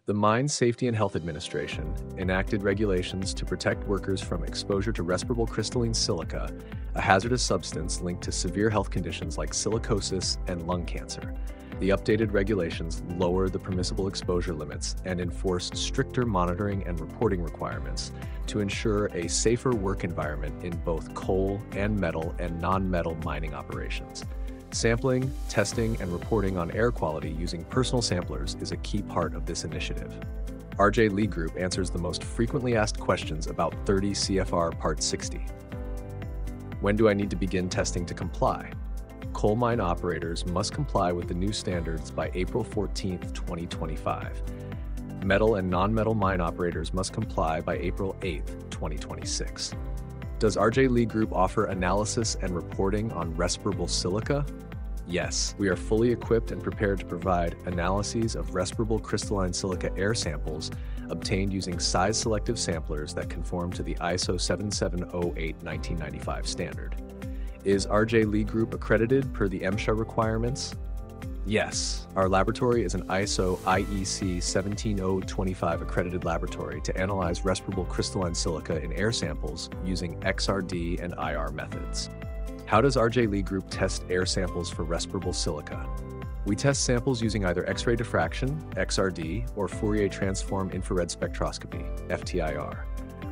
The Mine Safety and Health Administration enacted regulations to protect workers from exposure to respirable crystalline silica, a hazardous substance linked to severe health conditions like silicosis and lung cancer. The updated regulations lower the permissible exposure limits and enforce stricter monitoring and reporting requirements to ensure a safer work environment in both coal and metal and non-metal mining operations. Sampling, testing, and reporting on air quality using personal samplers is a key part of this initiative. RJ Lee Group answers the most frequently asked questions about 30 CFR Part 60. When do I need to begin testing to comply? Coal mine operators must comply with the new standards by April 14, 2025. Metal and non-metal mine operators must comply by April 8, 2026. Does RJ Lee Group offer analysis and reporting on respirable silica? Yes, we are fully equipped and prepared to provide analyses of respirable crystalline silica air samples obtained using size-selective samplers that conform to the ISO 7708-1995 standard. Is RJ Lee Group accredited per the MSHA requirements? Yes, our laboratory is an ISO IEC 17025 accredited laboratory to analyze respirable crystalline silica in air samples using XRD and IR methods. How does RJ Lee Group test air samples for respirable silica? We test samples using either X-ray diffraction, XRD, or Fourier transform infrared spectroscopy, FTIR.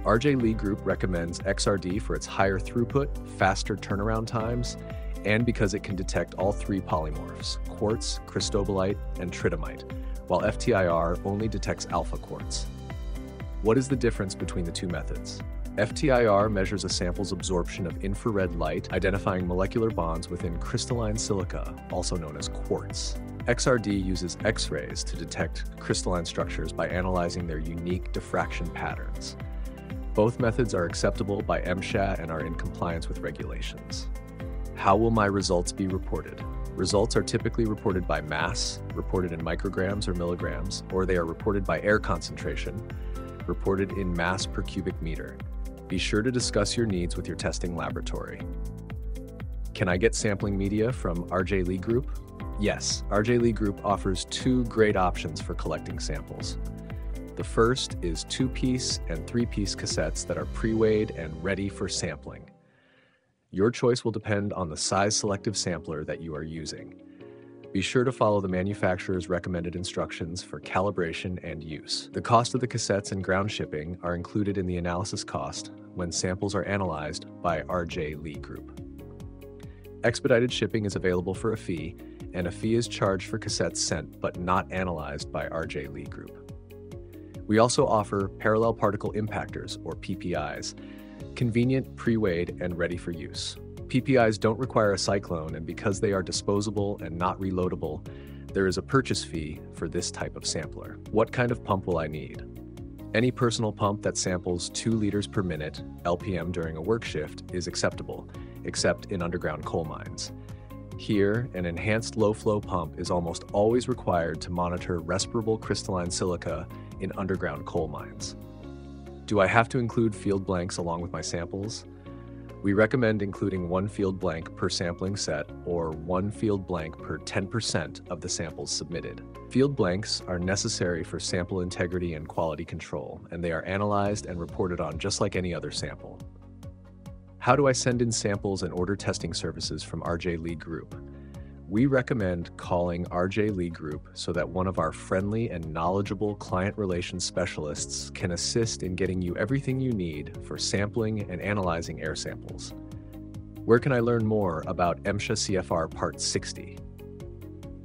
RJ Lee Group recommends XRD for its higher throughput, faster turnaround times, and because it can detect all three polymorphs, quartz, cristobalite, and tridymite, while FTIR only detects alpha quartz. What is the difference between the two methods? FTIR measures a sample's absorption of infrared light, identifying molecular bonds within crystalline silica, also known as quartz. XRD uses X-rays to detect crystalline structures by analyzing their unique diffraction patterns. Both methods are acceptable by MSHA and are in compliance with regulations. How will my results be reported? Results are typically reported by mass, reported in micrograms or milligrams, or they are reported by air concentration, reported in mass per cubic meter. Be sure to discuss your needs with your testing laboratory. Can I get sampling media from RJ Lee Group? Yes, RJ Lee Group offers two great options for collecting samples. The first is 2-piece and 3-piece cassettes that are pre-weighed and ready for sampling. Your choice will depend on the size-selective sampler that you are using. Be sure to follow the manufacturer's recommended instructions for calibration and use. The cost of the cassettes and ground shipping are included in the analysis cost when samples are analyzed by RJ Lee Group. Expedited shipping is available for a fee, and a fee is charged for cassettes sent but not analyzed by RJ Lee Group. We also offer parallel particle impactors, or PPIs, convenient, pre-weighed, and ready for use. PPIs don't require a cyclone, and because they are disposable and not reloadable, there is a purchase fee for this type of sampler. What kind of pump will I need? Any personal pump that samples 2 liters per minute, LPM, during a work shift is acceptable, except in underground coal mines. Here, an enhanced low-flow pump is almost always required to monitor respirable crystalline silica in underground coal mines. Do I have to include field blanks along with my samples? We recommend including 1 field blank per sampling set or 1 field blank per 10% of the samples submitted. Field blanks are necessary for sample integrity and quality control, and they are analyzed and reported on just like any other sample. How do I send in samples and order testing services from RJ Lee Group? We recommend calling RJ Lee Group so that one of our friendly and knowledgeable client relations specialists can assist in getting you everything you need for sampling and analyzing air samples. Where can I learn more about MSHA CFR Part 60?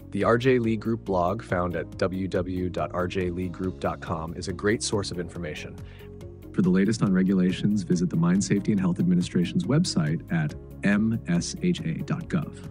The RJ Lee Group blog found at www.rjleegroup.com is a great source of information. For the latest on regulations, visit the Mine Safety and Health Administration's website at msha.gov.